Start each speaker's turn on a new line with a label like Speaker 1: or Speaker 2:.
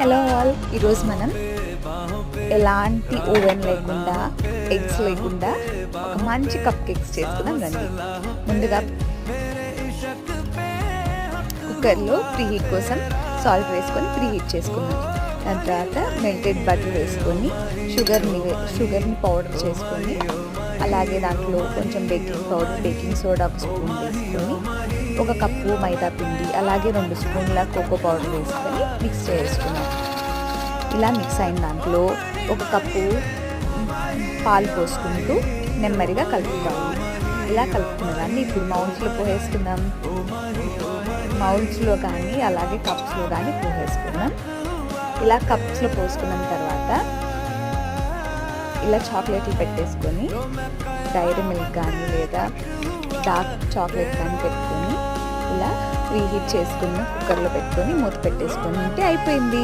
Speaker 1: Hello all, ఈరోజు మనం ఎలాంటి ఓవెన్ లేకుండా ఎగ్స్ లేకుండా ఒక మంచి కప్ కేక్స్ చేసుకుందాం రండి. ముందుగా కుక్కర్లో ప్రీ హీట్ కోసం సాల్ట్ వేసుకొని ప్రీ హీట్ చేసుకున్నాం. దాని తర్వాత మెల్టెడ్ బటర్ వేసుకొని షుగర్ని పౌడర్ చేసుకొని, అలాగే దాంట్లో కొంచెం బేకింగ్ పౌడర్, బేకింగ్ సోడా ఒక స్పూన్ వేసుకొని, ఒక కప్పు మైదా పిండి, అలాగే 2 స్పూన్ల కోకో పౌడర్ వేసుకొని మిక్స్ చేసుకున్నాం. ఇలా మిక్స్ అయిన దాంట్లో ఒక కప్పు పాలు పోసుకుంటూ నెమ్మదిగా కలుపుకోవాలి. ఇలా కలుపుకున్న దాన్ని ఇప్పుడు మౌల్స్లో పోసేసుకుందాం. మౌల్స్లో కానీ అలాగే కప్స్లో కానీ పోసేసుకుందాం. ఇలా కప్స్లో పోసుకున్న తర్వాత ఇలా చాక్లెట్లు పెట్టేసుకొని, డైరీ మిల్క్ కానీ లేదా డార్క్ చాక్లెట్ కానీ పెట్టుకొని ఇలా ప్రీ హీట్ చేసుకుని కుక్కర్లో పెట్టుకొని మూత పెట్టేసుకొని ఉంటే అయిపోయింది.